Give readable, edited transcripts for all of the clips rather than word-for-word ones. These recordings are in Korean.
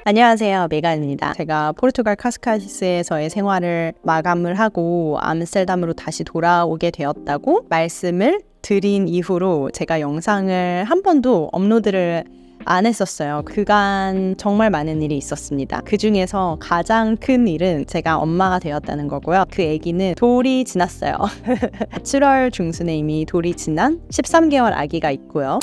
안녕하세요, 메간입니다. 제가 포르투갈 카스카시스에서의 생활을 마감을 하고 암스테르담으로 다시 돌아오게 되었다고 말씀을 드린 이후로 제가 영상을 한 번도 업로드를 안 했었어요. 그간 정말 많은 일이 있었습니다. 그 중에서 가장 큰 일은 제가 엄마가 되었다는 거고요. 그 아기는 돌이 지났어요. 7월 중순에 이미 돌이 지난 13개월 아기가 있고요.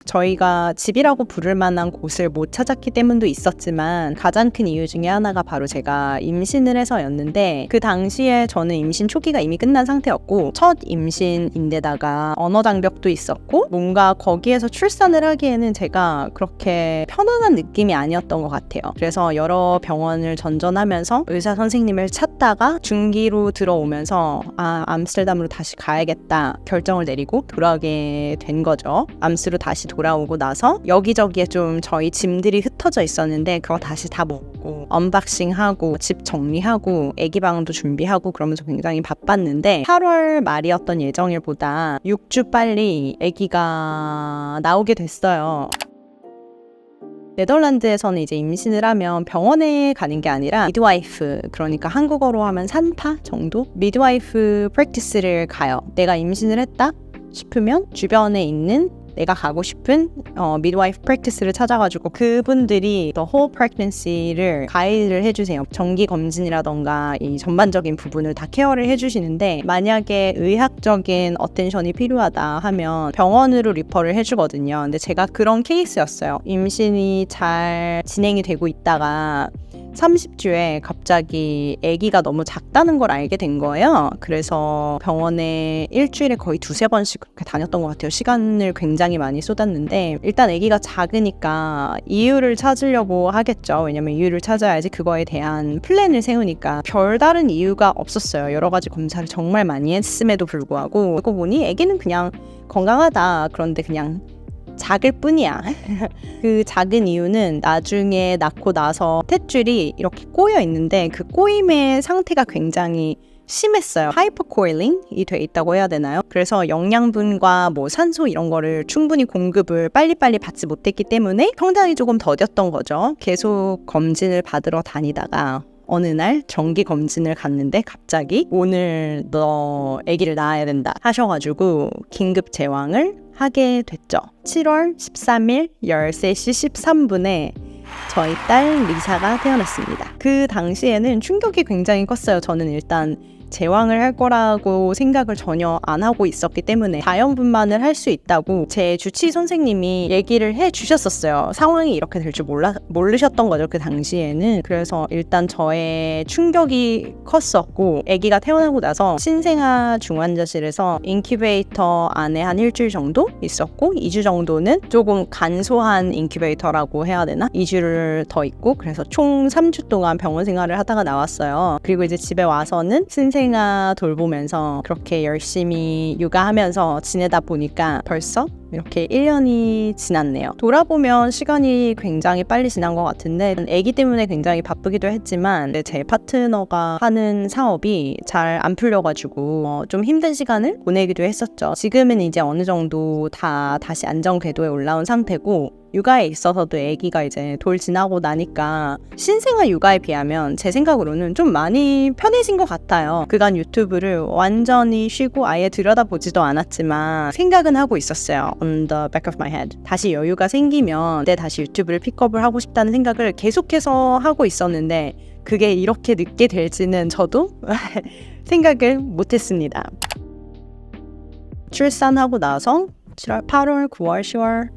저희가 집이라고 부를 만한 곳을 못 찾았기 때문도 있었지만 가장 큰 이유 중에 하나가 바로 제가 임신을 해서였는데, 그 당시에 저는 임신 초기가 이미 끝난 상태였고 첫 임신인데다가 언어 장벽도 있었고 뭔가 거기에서 출산을 하기에는 제가 그렇게 편안한 느낌이 아니었던 것 같아요. 그래서 여러 병원을 전전하면서 의사 선생님을 찾다가 중기로 들어오면서 암스테르담으로 다시 가야겠다 결정을 내리고 돌아오게 된 거죠. 암스로 다시 돌아오고 나서 여기저기에 좀 저희 짐들이 흩어져 있었는데 그거 다시 다 먹고 언박싱하고 집 정리하고 아기 방도 준비하고 그러면서 굉장히 바빴는데 8월 말이었던 예정일보다 6주 빨리 아기가 나오게 됐어요. 네덜란드에서는 이제 임신을 하면 병원에 가는 게 아니라 미드와이프, 그러니까 한국어로 하면 산파 정도? 미드와이프 프랙티스를 가요. 내가 임신을 했다 싶으면 주변에 있는 내가 가고 싶은 midwife practice를 찾아가지고 그분들이 the whole pregnancy를 가이드를 해주세요. 정기 검진이라던가 이 전반적인 부분을 다 케어를 해주시는데, 만약에 의학적인 어텐션이 필요하다 하면 병원으로 리퍼를 해주거든요. 근데 제가 그런 케이스였어요. 임신이 잘 진행이 되고 있다가 30주에 갑자기 아기가 너무 작다는 걸 알게 된 거예요. 그래서 병원에 일주일에 거의 2-3번씩 그렇게 다녔던 것 같아요. 시간을 굉장히 많이 쏟았는데, 일단 아기가 작으니까 이유를 찾으려고 하겠죠. 왜냐면 이유를 찾아야지 그거에 대한 플랜을 세우니까. 별다른 이유가 없었어요. 여러 가지 검사를 정말 많이 했음에도 불구하고 알고 보니 아기는 그냥 건강하다. 그런데 그냥 작을 뿐이야. 그 작은 이유는 나중에 낳고 나서 탯줄이 이렇게 꼬여 있는데 그 꼬임의 상태가 굉장히 심했어요. 하이퍼코일링이 돼 있다고 해야 되나요? 그래서 영양분과 뭐 산소 이런 거를 충분히 공급을 빨리빨리 받지 못했기 때문에 성장이 조금 더뎠던 거죠. 계속 검진을 받으러 다니다가 어느 날 정기 검진을 갔는데 갑자기 오늘 너 아기를 낳아야 된다 하셔가지고 긴급 제왕을 하게 됐죠. 7월 13일 13시 13분에 저희 딸 리사가 태어났습니다. 그 당시에는 충격이 굉장히 컸어요. 저는 일단 제왕을 할 거라고 생각을 전혀 안 하고 있었기 때문에 자연분만을 할 수 있다고 제 주치의 선생님이 얘기를 해주셨었어요. 상황이 이렇게 될 줄 모르셨던 거죠, 그 당시에는. 그래서 일단 저의 충격이 컸었고, 아기가 태어나고 나서 신생아 중환자실에서 인큐베이터 안에 한 일주일 정도 있었고 2주 정도는 조금 간소한 인큐베이터라고 해야 되나? 2주를 더 있고, 그래서 총 3주 동안 병원 생활을 하다가 나왔어요. 그리고 이제 집에 와서는 신생아 돌보면서 그렇게 열심히 육아하면서 지내다 보니까 벌써 이렇게 1년이 지났네요. 돌아보면 시간이 굉장히 빨리 지난 것 같은데 아기 때문에 굉장히 바쁘기도 했지만 제 파트너가 하는 사업이 잘 안 풀려가지고 좀 힘든 시간을 보내기도 했었죠. 지금은 이제 어느 정도 다시 안정 궤도에 올라온 상태고, 육아에 있어서도 아기가 이제 돌 지나고 나니까 신생아 육아에 비하면 제 생각으로는 좀 많이 편해진 것 같아요. 그간 유튜브를 완전히 쉬고 아예 들여다보지도 않았지만 생각은 하고 있었어요. On the back of my head. 다시 여유가 생기면 다시 유튜브를 픽업을 하고 싶다는 생각을 계속해서 하고 있었는데 그게 이렇게 늦게 될지는 저도 생각을 못했습니다. 출산하고 나서 7월, 8월, 9월, 10월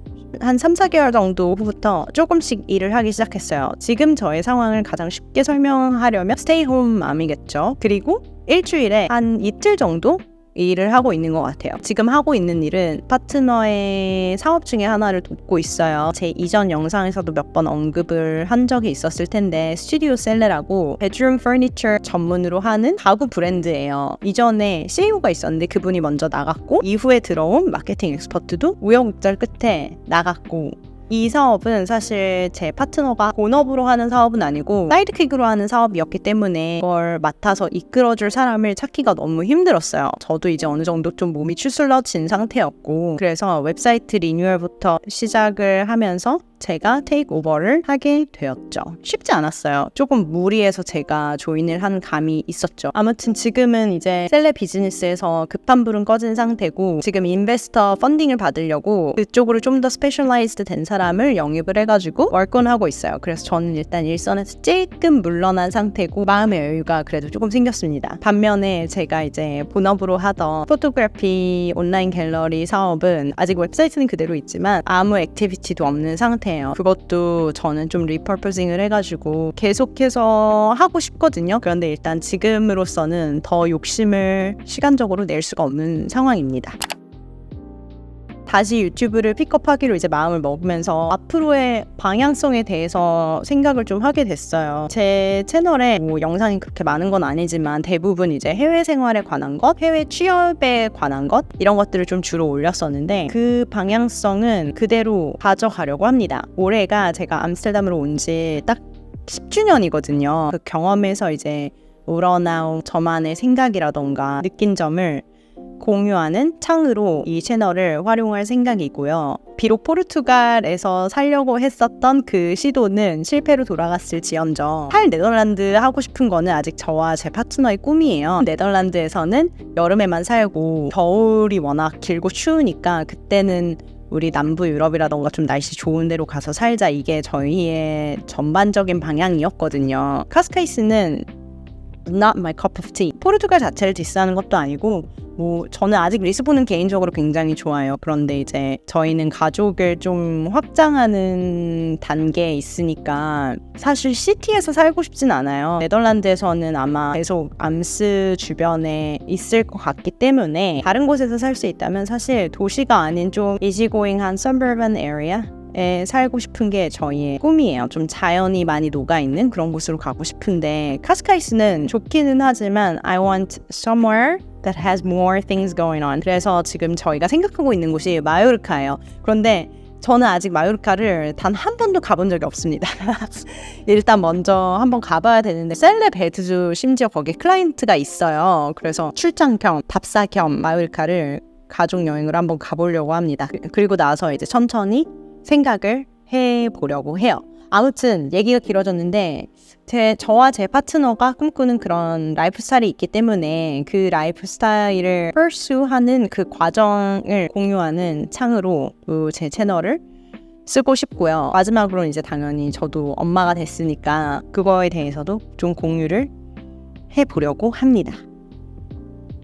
한 3-4개월 정도 후부터 조금씩 일을 하기 시작했어요. 지금 저의 상황을 가장 쉽게 설명하려면 스테이 홈 맘이겠죠. 그리고 일주일에 한 이틀 정도 일을 하고 있는 것 같아요. 지금 하고 있는 일은 파트너의 사업 중에 하나를 돕고 있어요. 제 이전 영상에서도 몇 번 언급을 한 적이 있었을 텐데 스튜디오 셀레라고 베드룸 퍼니처 전문으로 하는 가구 브랜드예요. 이전에 CEO가 있었는데 그분이 먼저 나갔고 이후에 들어온 마케팅 엑스퍼트도 우여곡절 끝에 나갔고, 이 사업은 사실 제 파트너가 본업으로 하는 사업은 아니고 사이드킥으로 하는 사업이었기 때문에 그걸 맡아서 이끌어줄 사람을 찾기가 너무 힘들었어요. 저도 이제 어느 정도 좀 몸이 추슬러진 상태였고, 그래서 웹사이트 리뉴얼부터 시작을 하면서 제가 테이크 오버를 하게 되었죠. 쉽지 않았어요. 조금 무리해서 제가 조인을 한 감이 있었죠. 아무튼 지금은 이제 셀레 비즈니스에서 급한 불은 꺼진 상태고 지금 인베스터 펀딩을 받으려고 그쪽으로 좀 더 스페셜라이즈드 된 사람을 영입을 해가지고 월권하고 있어요. 그래서 저는 일단 일선에서 조금 물러난 상태고 마음의 여유가 그래도 조금 생겼습니다. 반면에 제가 이제 본업으로 하던 포토그래피 온라인 갤러리 사업은 아직 웹사이트는 그대로 있지만 아무 액티비티도 없는 상태예요. 그것도 저는 좀 리퍼포징을 해가지고 계속해서 하고 싶거든요. 그런데 일단 지금으로서는 더 욕심을 시간적으로 낼 수가 없는 상황입니다. 다시 유튜브를 픽업하기로 이제 마음을 먹으면서 앞으로의 방향성에 대해서 생각을 좀 하게 됐어요. 제 채널에 뭐 영상이 그렇게 많은 건 아니지만 대부분 이제 해외 생활에 관한 것, 해외 취업에 관한 것 이런 것들을 좀 주로 올렸었는데 그 방향성은 그대로 가져가려고 합니다. 올해가 제가 암스테르담으로 온 지 딱 10주년이거든요. 그 경험에서 이제 우러나온 저만의 생각이라던가 느낀 점을 공유하는 창으로 이 채널을 활용할 생각이고요. 비록 포르투갈에서 살려고 했었던 그 시도는 실패로 돌아갔을지언정 네덜란드 하고 싶은 거는 아직 저와 제 파트너의 꿈이에요. 네덜란드에서는 여름에만 살고 겨울이 워낙 길고 추우니까 그때는 우리 남부 유럽이라던가 좀 날씨 좋은 데로 가서 살자, 이게 저희의 전반적인 방향이었거든요. 카스카이스는 not my cup of tea. 포르투갈 자체를 디스하는 것도 아니고 뭐 저는 아직 리스본은 개인적으로 굉장히 좋아요. 그런데 이제 저희는 가족을 좀 확장하는 단계에 있으니까 사실 시티에서 살고 싶진 않아요. 네덜란드에서는 아마 계속 암스 주변에 있을 것 같기 때문에 다른 곳에서 살 수 있다면 사실 도시가 아닌 좀 이지고잉한 suburban area 에 살고 싶은 게 저희의 꿈이에요. 좀 자연이 많이 녹아있는 그런 곳으로 가고 싶은데 카스카이스는 좋기는 하지만 I want somewhere that has more things going on. 그래서 지금 저희가 생각하고 있는 곳이 마요르카예요. 그런데 저는 아직 마요르카를 단 한 번도 가본 적이 없습니다. 일단 먼저 한번 가봐야 되는데 셀레 베드주 심지어 거기에 클라이언트가 있어요. 그래서 출장 겸 답사 겸 마요르카를 가족 여행으로 한번 가보려고 합니다. 그리고 나서 이제 천천히 생각을 해보려고 해요. 아무튼 얘기가 길어졌는데 저와 제 파트너가 꿈꾸는 그런 라이프 스타일이 있기 때문에 그 라이프 스타일을 pursue하는 그 과정을 공유하는 창으로 제 채널을 쓰고 싶고요. 마지막으로는 이제 당연히 저도 엄마가 됐으니까 그거에 대해서도 좀 공유를 해보려고 합니다.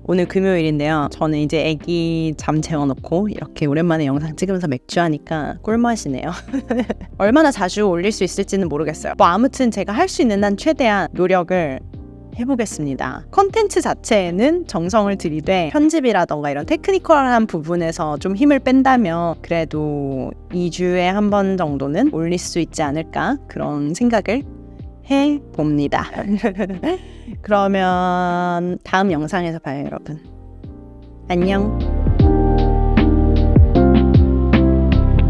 오늘 금요일인데요. 저는 이제 아기 잠 재워놓고 이렇게 오랜만에 영상 찍으면서 맥주하니까 꿀맛이네요. 얼마나 자주 올릴 수 있을지는 모르겠어요. 뭐 아무튼 제가 할 수 있는 한 최대한 노력을 해보겠습니다. 컨텐츠 자체에는 정성을 들이되 편집이라던가 이런 테크니컬한 부분에서 좀 힘을 뺀다면 그래도 2주에 한 번 정도는 올릴 수 있지 않을까 그런 생각을 해봅니다. 그러면 다음 영상에서 봐요, 여러분. 안녕.